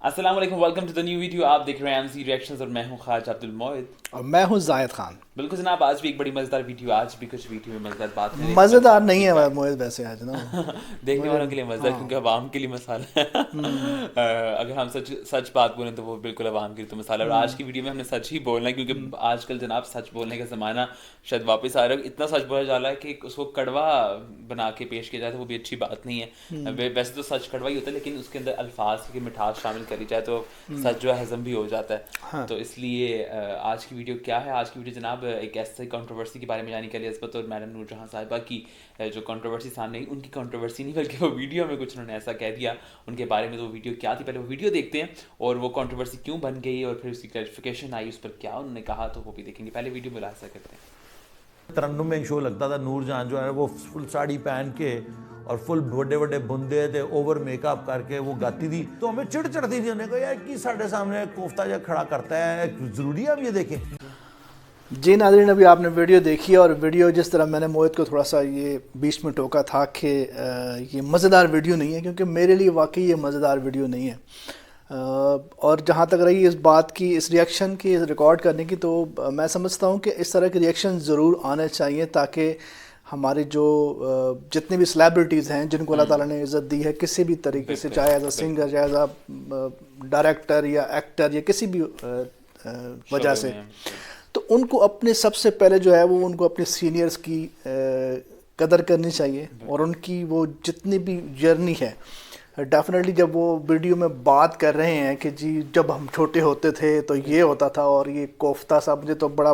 السلام علیکم، welcome to the new video. آپ دیکھ رہے ہیں ایم سی ریئیکشنز اور میں ہوں خواجہ عبد الموعد. اور میں ہوں زاہد خان. بالکل جناب، آج بھی ایک بڑی مزیدار ویڈیو. آج بھی کچھ ویڈیو میں مزیدار بات کریں. مزیدار نہیں ہے موعد ویسے آج نا دیکھنے والوں کے لیے مزیدار کیونکہ عوام کے لیے مسالہ ہے. اگر ہم سچ بات بولیں تو وہ بالکل عوام کے لیے تو مسالہ ہے. اور آج کی ویڈیو میں ہم نے سچ ہی بولنا ہے کیونکہ آج کل جناب سچ بولنے کا زمانہ شاید واپس آ رہا ہے. اتنا سچ بولا جا رہا ہے کہ اس کو کڑوا بنا کے پیش کیا جائے تو وہ بھی اچھی بات نہیں ہے. ویسے تو سچ کڑوا ہی ہوتا ہے لیکن اس کے اندر الفاظ کی مٹھاس شامل کری جائے تو سچ جو ہے ہضم بھی ہو جاتا ہے. تو اس لیے آج کی ویڈیو کیا ہے؟ آج کی ویڈیو جناب ایک ایسے کنٹروورسی کے بارے میں جاننے کے لیے عصمت اور میڈم نور جہاں صاحبہ کی جو کنٹروورسی سامنے آئی. ان کی کنٹروورسی نہیں بلکہ وہ ویڈیو میں کچھ انہوں نے ایسا کہہ دیا ان کے بارے میں. تو وہ ویڈیو کیا تھی پہلے وہ ویڈیو دیکھتے ہیں اور وہ کنٹروورسی کیوں بن گئی اور پھر اس کی کلیریفیکیشن آئی اس پر کیا انہوں نے کہا تو وہ بھی دیکھیں گے. پہلے ویڈیو ملاحظہ کرتے ہیں. ترنم میں ایک شو لگتا تھا نور جہاں جو ہے وہ فل ساڑی پہن کے اور فل بڑے بڑے بندے تھے اوور میک اپ کر کے وہ گاتی تھی تو ہمیں چڑ چڑھتی تھی. انہیں کہا یار کی ساڑھے سامنے کوفتہ جا کھڑا کرتا ہے ضروری ہے اب یہ دیکھیں. جی ناظرین، ابھی آپ نے ویڈیو دیکھی اور ویڈیو جس طرح میں نے موعد کو تھوڑا سا یہ بیچ میں ٹوکا تھا کہ یہ مزیدار ویڈیو نہیں ہے کیونکہ میرے لیے واقعی یہ مزیدار ویڈیو نہیں ہے. اور جہاں تک رہی اس بات کی، اس ریئیکشن کی ریکارڈ کرنے کی، تو میں سمجھتا ہوں کہ اس طرح کے ریئیکشن ضرور آنے چاہیے تاکہ ہمارے جو جتنے بھی سلیبریٹیز ہیں جن کو اللہ تعالیٰ نے عزت دی ہے کسی بھی طریقے سے، چاہے ایز اے سنگر، چاہے ایز اے ڈائریکٹر یا ایکٹر یا کسی بھی وجہ سے، تو ان کو اپنے سب سے پہلے جو ہے وہ ان کو اپنے سینئرز کی قدر کرنی چاہیے اور ان کی وہ جتنی بھی جرنی ہے. ڈیفینیٹلی جب وہ ویڈیو میں بات کر رہے ہیں کہ جی جب ہم چھوٹے ہوتے تھے تو یہ ہوتا تھا اور یہ کوفتہ صاحب، مجھے تو بڑا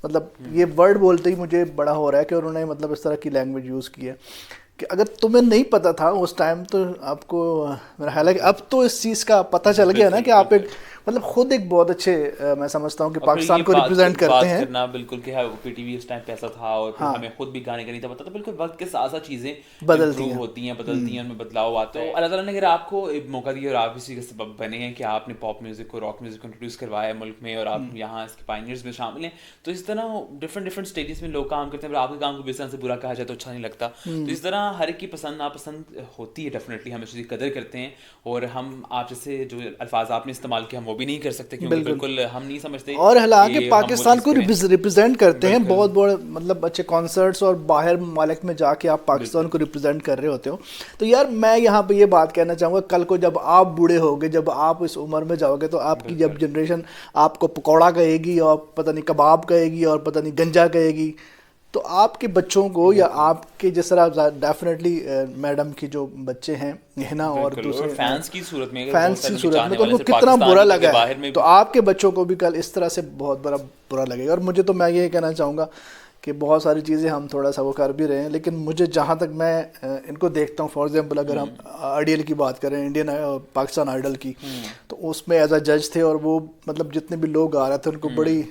مطلب یہ ورڈ بولتے ہی مجھے بڑا ہو رہا ہے کہ انہوں نے مطلب اس طرح کی لینگویج یوز کی ہے کہ اگر تمہیں نہیں پتہ تھا اس ٹائم تو آپ کو میرا خیال ہے کہ اب تو اس چیز کا پتہ چل گیا نا کہ آپ ایک مطلب خود ایک بہت اچھے میں سمجھتا ہوں کہ پاکستان کو ریپرزینٹ کرتے ہیں. کرنا بالکل کہ پی ٹی وی اس ٹائم پیسہ تھا اور ہمیں خود بھی گانے کا نہیں تھا پتہ. تو بالکل وقت کے ساتھ ساتھ چیزیں بدلتی ہوتی ہیں، بدلتی ہیں، ان میں بدلاؤ آتا ہے. اللہ تعالیٰ نے اگر آپ کو ایک موقع دیا اور آپ اسی کا سبب بنے ہیں کہ آپ نے پاپ میوزک کو، راک میوزک کو انٹروڈیوس کروایا ہے ملک میں اور آپ یہاں اس کے پائنیئرز میں شامل ہیں، تو اس طرح ڈفرینٹ اسٹیجز میں لوگ کام کرتے ہیں. آپ کے کام کو بھی اس طرح سے برا کہا جائے تو اچھا نہیں لگتا. تو اس طرح ہر ایک کی پسند ناپسند ہوتی ہے. ڈیفینیٹلی ہم اس کی قدر کرتے ہیں اور ہم آپ جیسے جو الفاظ آپ نے استعمال کیا ہم وہ بھی نہیں کر سکتے کیونکہ بالکل ہم نہیں سمجھتے. اور حالانکہ پاکستان کو ریپرزینٹ کرتے ہیں بہت بڑے مطلب اچھے کانسرٹس اور باہر ممالک میں جا کے آپ پاکستان کو ریپرزینٹ کر رہے ہوتے ہو. تو یار میں یہاں پہ یہ بات کہنا چاہوں گا، کل کو جب آپ بوڑھے ہوگے، جب آپ اس عمر میں جاؤ گے تو آپ کی جب جنریشن آپ کو پکوڑا کہے گی اور پتہ نہیں کباب کہے گی اور پتہ نہیں گنجا کہے گی، تو آپ کے بچوں کو یا آپ کے جس طرح ڈیفینیٹلی میڈم کی جو بچے ہیں ہنا اور دوسرے فینس کی صورت میں تو ان کو کتنا برا لگا ہے، تو آپ کے بچوں کو بھی کل اس طرح سے بہت بڑا برا لگے گا. اور مجھے تو میں یہ کہنا چاہوں گا کہ بہت ساری چیزیں ہم تھوڑا سا وہ کر بھی رہے ہیں لیکن مجھے جہاں تک میں ان کو دیکھتا ہوں، فار ایگزامپل اگر ہم آئیڈیل کی بات کریں، انڈین پاکستان آئیڈل کی، تو اس میں ایز اے جج تھے اور وہ مطلب جتنے بھی لوگ آ رہے تھے ان کو بڑی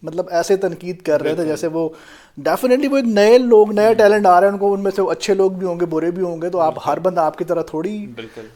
مطلب ایسے تنقید کر رہے تھے جیسے وہ ڈیفینیٹلی وہ ایک نئے لوگ، نیا ٹیلنٹ آ رہے ہیں ان کو، ان میں سے اچھے لوگ بھی ہوں گے، برے بھی ہوں گے. تو آپ ہر بندہ آپ کی طرح تھوڑی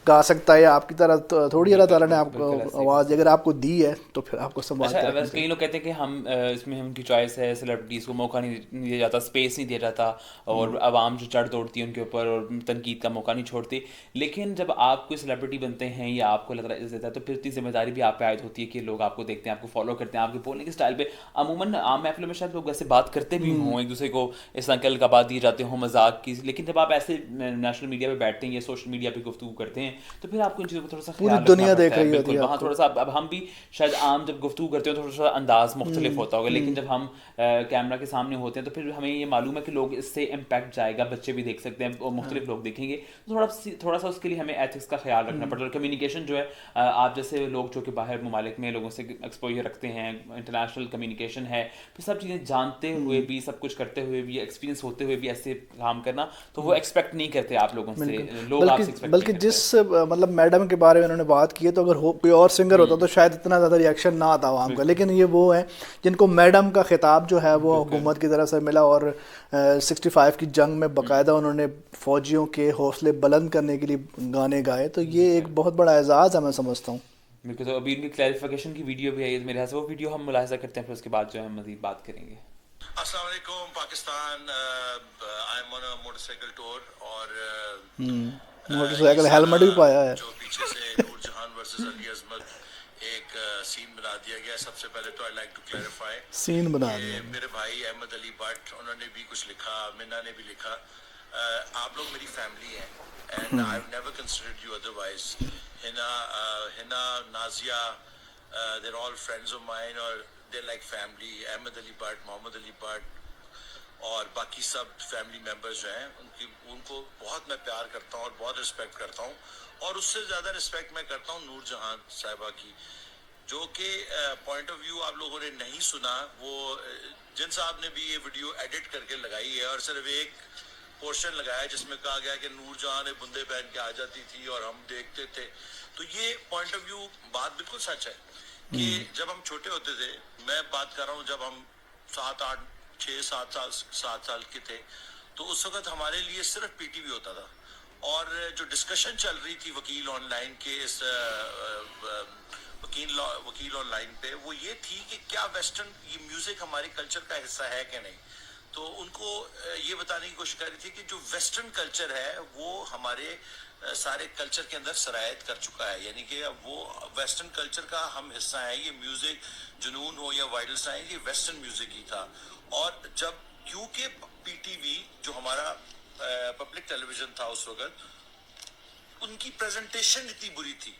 گا سکتا ہے، آپ کی طرح تھوڑی اللہ تعالیٰ نے آپ کو آواز اگر آپ کو دی ہے تو پھر آپ کو سنبھال کے رکھنا چاہیے. کئی لوگ کہتے ہیں کہ ہم اس میں ہم کی چوائس ہے، سیلیبریٹیز کو موقع نہیں دیا جاتا، اسپیس نہیں دیا جاتا اور عوام جو چڑھ دوڑتی ہے ان کے اوپر اور تنقید کا موقع نہیں چھوڑتی. لیکن جب آپ کوئی سیلیبریٹی بنتے ہیں یا آپ کو اللہ تعالیٰ عزت ہے تو پھر اتنی ذمہ داری بھی آپ پہ عائد ہوتی ہے کہ لوگ آپ کو دیکھتے ہیں، آپ کو فالو کرتے ہیں، آپ کے بولنے کے اسٹائل پہ. عموماً عام محفلوں میں شاید لوگ ایسے بات کرتے بھی ہوں، ایک دوسرے کو اس طرح کے القابات دیے جاتے ہوں مذاق کی، لیکن جب آپ ایسے نیشنل میڈیا پہ بیٹھتے ہیں یا سوشل میڈیا پہ گفتگو کرتے ہیں تو پھر آپ کو ان چیزوں کو تھوڑا سا خیال رکھنا پڑتا ہے. بالکل وہاں تھوڑا سا اب ہم بھی شاید عام جب گفتگو کرتے ہیں تو تھوڑا سا انداز مختلف ہوتا ہوگا، لیکن جب ہم کیمرہ کے سامنے ہوتے ہیں تو پھر ہمیں یہ معلوم ہے کہ لوگ اس سے امپیکٹ جائے گا، بچے بھی دیکھ سکتے ہیں اور مختلف لوگ دیکھیں گے. تھوڑا سا اس کے لیے ہمیں ایتھکس کا خیال رکھنا پڑتا ہے. اور کمیونیکیشن جو ہے آپ جیسے لوگ جو کہ باہر ممالک میں لوگوں سے ایکسپوجر رکھتے ہیں، انٹرنیشنل کمیونیکیشن ہے، پھر سب چیزیں جانتے ہوئے بھی، سب کچھ کرتے ہوئے بھی، ایکسپیرینس ہوتے ہوئے بھی ایسے کام کرنا تو وہ ایکسپیکٹ نہیں کرتے آپ لوگوں سے، لوگ آپ سے ایکسپیکٹ. بلکہ جس مطلب میڈم کے بارے میں انہوں نے بات کی ہے تو اگر کوئی اور سنگر ہوتا تو شاید اتنا زیادہ ریئیکشن نہ آتا عوام کا، لیکن یہ وہ ہیں جن کو میڈم کا خطاب جو ہے وہ حکومت کی طرف سے ملا اور 65 کی جنگ میں باقاعدہ انہوں نے فوجیوں کے حوصلے بلند کرنے کے لیے گانے گائے. تو یہ ایک بہت بڑا اعزاز ہے میں سمجھتا ہوں. بالکل. تو ابھی ان کی کلیریفیکیشن کی ویڈیو بھی آئی ہے میرے خیال سے، وہ ویڈیو ہم ملاحظہ کرتے ہیں پھر اس کے بعد جو ہے ہم مزید بات کریں گے. السلام علیکم Pakistan. I am on a motor cycle tour اور موٹر سائیکل ہیلمٹ بھی پایا ہے. جو پیچھے سے نور جہاں वर्सेस अली अजमत एक सीन बना दिया गया. सबसे पहले तो I like to clarify scene बना कि दिया. मेरे भाई अहमद अली भट्ट उन्होंने भी कुछ लिखा, मिन्ना ने भी लिखा. आप लोग मेरी फैमिली हैं and I have never considered you otherwise. Hina Nazia they are all friends of mine और they like family. Ahmad Ali Bhatt, Mohammad Ali Bhatt और बाकी सब फैमिली मेम्बर्स जो हैं उनको बहुत मैं प्यार करता हूँ और बहुत रिस्पेक्ट करता हूँ. और उससे ज़्यादा रिस्पेक्ट मैं करता हूँ नूर जहां साहिबा की, जो कि पॉइंट ऑफ व्यू आप लोगों ने नहीं सुना. वो जिन साहब ने भी ये वीडियो एडिट करके लगाई है और सिर्फ एक पोर्शन लगाया जिसमें कहा गया कि नूर जहां ने बुंदे पहन के आ जाती थी और हम देखते थे. तो ये पॉइंट ऑफ व्यू बात बिल्कुल सच है कि जब हम छोटे होते थे, मैं बात कर रहा हूँ जब हम 7, 8, 6, 7 साल के थे, तो उस वक्त हमारे लिए सिर्फ पीटीवी होता था. और जो डिस्कशन चल रही थी वकील ऑनलाइन के इस वकील ऑनलाइन पे, वो ये थी कि क्या वेस्टर्न ये म्यूजिक हमारे कल्चर का हिस्सा है कि नहीं. तो उनको ये बताने की कोशिश कर रही थी कि जो वेस्टर्न कल्चर है वो हमारे सारे कल्चर के अंदर सरायत कर चुका है, यानी कि वो वेस्टर्न कल्चर का हम हिस्सा है. ये म्यूजिक जुनून हो या वाइडल साइंस, ये वेस्टर्न म्यूजिक ही था. और जब क्योंकि पीटीवी जो हमारा पब्लिक टेलीविजन था उस वक्त, उनकी प्रेजेंटेशन इतनी बुरी थी.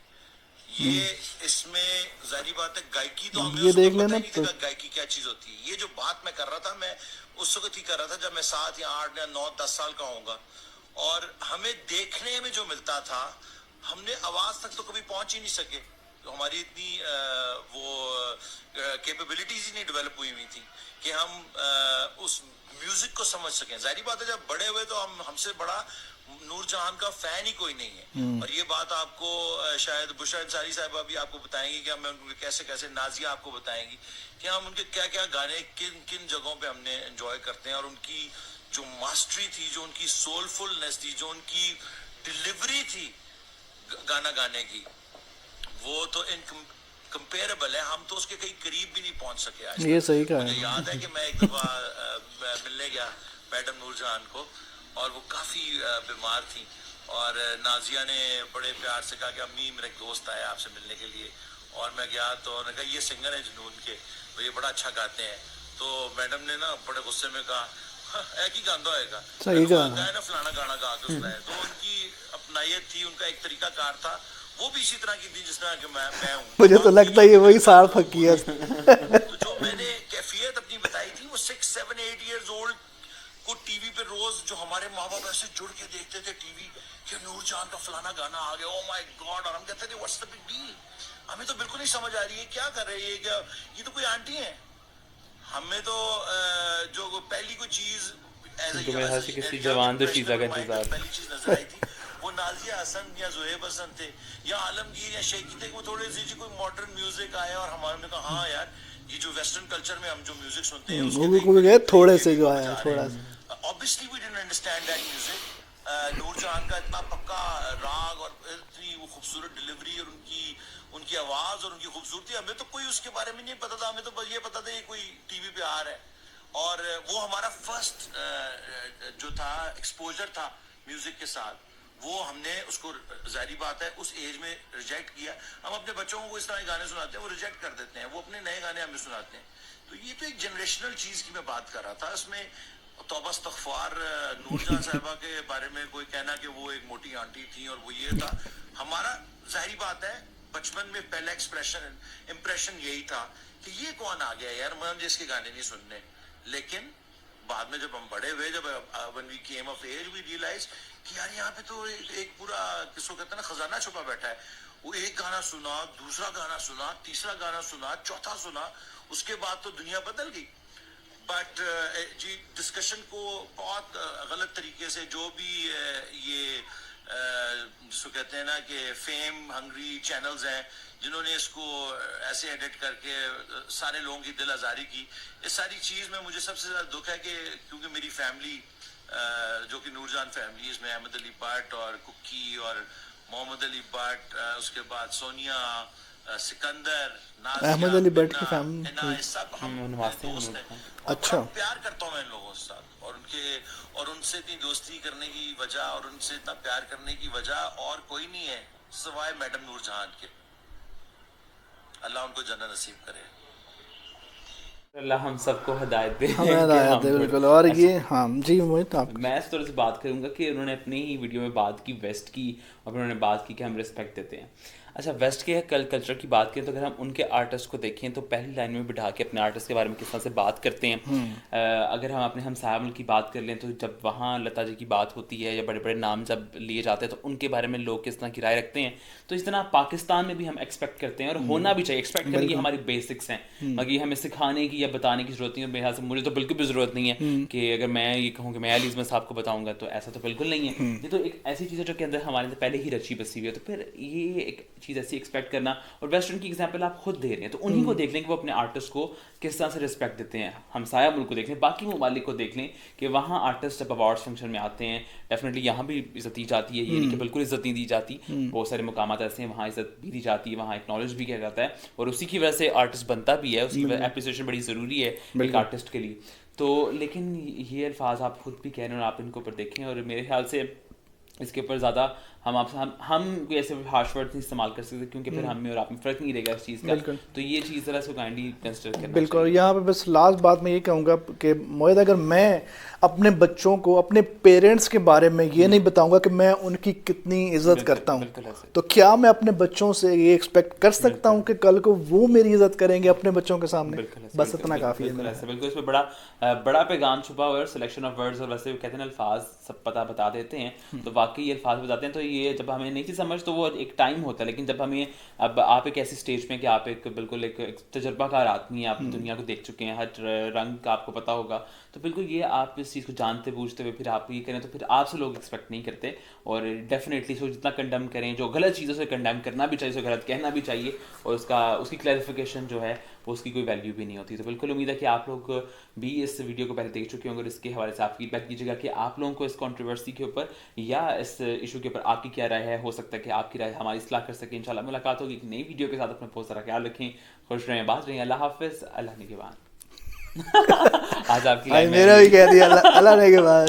ये इसमें जाहिर बात है गायकी तो हमें ये उसको देख पता लेना ही नहीं था गायकी क्या चीज होती है. ये जो बात मैं कर रहा था, मैं उस वक्त ही कर रहा था जब मैं 7 या 8 या 9, 10 साल का होऊंगा. और हमें देखने में जो मिलता था, हमने आवाज तक तो कभी पहुंच ही नहीं सके. तो हमारी इतनी वो कैपेबिलिटीज ही नहीं डेवलप हुई थी कि हम उस म्यूजिक को समझ सकें. जाहिर बात है जब बड़े हुए तो हमसे बड़ा नूर जहान का फैन ही कोई नहीं है. और ये बात आपको शायद बुशरा अंसारी साहिबा भी आपको बताएंगी कि हम उनके कैसे कैसे, नाजिया आपको बताएंगी कि हम उनके क्या क्या गाने किन किन जगहों पे हमने एंजॉय करते हैं. और उनकी जो मास्टरी थी, जो उनकी सोलफुलनेस थी, जो उनकी डिलीवरी थी गाना गाने की, वो तो कंपेरेबल है. हम तो उसके कहीं करीब भी नहीं पहुंच सके आज. ये सही कहा है. मुझे याद है कि मैं एक दफा मिलने गया मैडम नूर जहान को, और वो काफ़ी बीमार थी. और नाजिया ने बड़े प्यार से कहा कि अम्मी मेरा एक दोस्त आया आपसे मिलने के लिए. और मैं गया तो उन्होंने कहा ये सिंगर है जुनून के, तो ये बड़ा अच्छा गाते हैं. तो मैडम ने ना बड़े गुस्से में कहा है कि गांदा होएगा, सही गाना है ना, फलाना गाना गा के सुनाए. तो उनकी अपनायत थी, उनका एक तरीका कार था, वो भी इसी तरह की थी जिस तरह कि मैं हूँ. मुझे तो लगता है ये वही सार फकी है. तो जो मैंने कैफियत अपनी बताई थी, वो 6, 7, 8 इयर्स ओल्ड को टीवी पे रोज जो हमारे माँ बाप ऐसे जुड़ के देखते थे टीवी कि नूर जहान का फलाना गाना आ गया, ओ माय गॉड. और हम कहते थे व्हाट्स द बिग डील. हमें तो बिल्कुल नहीं समझ आ रही है क्या कर रही है, क्या ये तो कोई आंटी है. हमें तो जो पहली कोई चीज किसी जवान दोशीज़ा का इंतजार, पहली चीज नजर आई थी वो नाजिया हसन या ज़ुहैब हसन थे या आलमगीर या शेखी थे. वो थोड़े सी कोई मॉडर्न म्यूजिक आया और हमारे कहा हाँ यार ये जो वेस्टर्न कल्चर में हम जो म्यूजिक सुनते हैं उसके थोड़े से जो आया थोड़ा सा. Obviously we didn't understand that music. नूर जहान का इतना पक्का राग और इतनी वो खूबसूरत डिलीवरी और उनकी आवाज और उनकी खूबसूरती, हमें तो कोई उसके बारे में नहीं पता था. हमें तो बस ये पता था ये कोई टीवी पे आ रहा है. और वो हमारा फर्स्ट जो था एक्सपोजर था म्यूजिक के साथ, वो हमने उसको जाहिर बात है उस एज में रिजेक्ट किया. हम अपने बच्चों को इस तरह के गाने सुनाते हैं, वो रिजेक्ट कर देते हैं, वो अपने नए गाने हमें सुनाते हैं. तो ये तो एक जनरेशनल चीज की मैं बात कर रहा था. इसमें तौबा इस्तग़फ़ार नूर जहां साहिबा के बारे में कोई कहना कि वो एक मोटी आंटी थी और वो ये था. हमारा जाहिर बात है बचपन में पहला इम्प्रेशन यही था कि ये कौन आ गया यार, मुझे इसके गाने नहीं सुनने. लेकिन बाद में जब हम बड़े हुए, जब when we came of age, we realized कि यार यहाँ पे तो एक पूरा किसको कहते हैं ना खजाना छुपा बैठा है. वो एक गाना सुना, दूसरा गाना सुना, तीसरा गाना सुना, चौथा सुना, उसके बाद तो दुनिया बदल गई. बट जी डिस्कशन को बहुत गलत तरीके से जो भी ये जिसको कहते हैं ना कि फेम हंग्री चैनल्स हैं जिन्होंने इसको ऐसे एडिट करके सारे लोगों की दिल आज़ारी की, इस सारी चीज़ में मुझे सबसे ज़्यादा दुख है कि क्योंकि मेरी फैमिली जो कि नूरजान फैमिली, इसमें अहमद अली भट्ट और कुकी और मोहम्मद अली भट्ट, उसके बाद सोनिया, सिकंदर, अहमद अली भट्ट की फैमिली सब हम दोस्त हैं. अच्छा, प्यार करता हूँ मैं इन लोगों के साथ और उनसे इतनी दोस्ती करने की वजह और उनसे इतना प्यार करने की वजह और कोई नहीं है सिवाय मैडम नूर जहान के. उनको जन्नत नसीब करे। अल्लाह हम सबको हदायत दे हमें हदायत दे बिल्कुल। और ये हाँ जी मोहित आप मैं इस तरह से बात करूंगा कि उन्होंने अपनी ही वीडियो में बात की वेस्ट की और फिर उन्होंने बात की कि हम रिस्पेक्ट देते हैं। अच्छा, वेस्ट के कल्चर की बात करें तो अगर हम उनके आर्टिस्ट को देखें तो पहली लाइन में बिठा के अपने आर्टिस्ट के बारे में किस तरह से बात करते हैं। अगर हम अपने हमसाया मुल्क की बात कर लें तो जब वहाँ लता जी की बात होती है या बड़े बड़े नाम जब लिए जाते हैं तो उनके बारे में लोग किस तरह की राय रखते हैं, तो इस तरह पाकिस्तान में भी हम एक्सपेक्ट करते हैं और होना भी चाहिए। एक्सपेक्ट करने की हमारी बेसिक्स हैं, बाकी हमें सिखाने की या बताने की जरूरत नहीं है। मेरे ख्याल से मुझे तो बिल्कुल भी ज़रूरत नहीं है कि अगर मैं ये कहूँ कि मैं अली अज़मत साहब को बताऊँगा, तो ऐसा तो बिल्कुल नहीं है। ये तो एक ऐसी चीज़ है जो कि अंदर हमारे अंदर पहले ही रची बसी हुई है, तो फिर ये एक चीज़ ऐसी एक्सपेक्ट करना। और वेस्टर्न की एग्जांपल आप खुद दे रहे हैं तो उन्हीं को देख लें कि वो अपने आर्टिस्ट को किस तरह से रिस्पेक्ट देते हैं। हमसाया मुल्क को देख लें, बाकी ममालिक को देख लें कि वहाँ आर्टिस्ट जब अवार्ड्स फंक्शन में आते हैं डेफिनेटली यहाँ भी इज्जत दी जाती है, ये नहीं कि बिल्कुल इज्जत नहीं दी जाती। बहुत सारे मुकामात ऐसे हैं वहाँ इज्जत भी दी जाती है, वहाँ एक्नॉलेज भी किया जाता है और उसी की वजह से आर्टिस्ट बनता भी है, उसकी एप्रिसिएशन बड़ी ज़रूरी है एक आर्टिस्ट के लिए। तो लेकिन ये अल्फाज आप खुद भी कह रहे हैं और आप इनको ऊपर देखें, और मेरे ख्याल से इसके ऊपर ज़्यादा हम कोई ऐसे हार्श वर्ड नहीं इस्तेमाल कर सकते क्योंकि फिर हम में और आप में फ़र्क नहीं रहेगा इस चीज़ का। तो ये चीज़ ज़रा से काइंडली कंसिडर करना बिल्कुल। यहाँ पे बस लास्ट बात मैं ये कहूँगा कि मोहित, अगर मैं अपने बच्चों को अपने पेरेंट्स के बारे में ये नहीं बताऊँगा कि मैं उनकी कितनी इज्जत करता हूँ, तो क्या मैं अपने बच्चों से ये एक्सपेक्ट कर सकता हूँ कि कल को वो मेरी इज्जत करेंगे अपने बच्चों के सामने? बस इतना काफ़ी है। बिल्कुल इसमें बड़ा पैगाम छुपा हुआ है। सिलेक्शन ऑफ वर्ड्स और वैसे कहते हैं अल्फाज सब बता देते हैं, तो वाकई अल्फाज बताते हैं। तो ये जब हमें नहीं थी समझ तो वो एक टाइम होता है, लेकिन जब हमें अब आप एक ऐसी स्टेज में कि आप एक बिल्कुल एक तजर्बाकार आदमी हैं, आप दुनिया को देख चुके हैं, हर रंग का आपको पता होगा, तो बिल्कुल ये आप इस चीज़ को जानते बूझते हुए फिर आप ये करें तो फिर आपसे लोग एक्सपेक्ट नहीं करते। और डेफिनेटली इसको जितना कंडेम करें, जो गलत चीज़ों से कंडेम करना भी चाहिए, उसे गलत कहना भी चाहिए, और उसकी क्लैरिफिकेशन जो है वो उसकी कोई वैल्यू भी नहीं होती। तो बिल्कुल उम्मीद है कि आप लोग भी इस वीडियो को पहले देख चुके होंगे और इसके हवाले से आप फीडबैक दीजिएगा कि आप लोगों को इस कंट्रोवर्सी के ऊपर या इस इशू के ऊपर आपकी क्या राय है। हो सकता है कि आपकी राय हमारी इस्लाह कर सके। इंशाल्लाह मुलाकात होगी एक नई वीडियो के साथ। अपना बहुत सारा ख्याल रखें, खुश रहें, बात रहें। अल्लाह हाफिज़, अल्लाह निगहबान। आज आपकी मेरा भी कह दिया अल्लाह निगहबान।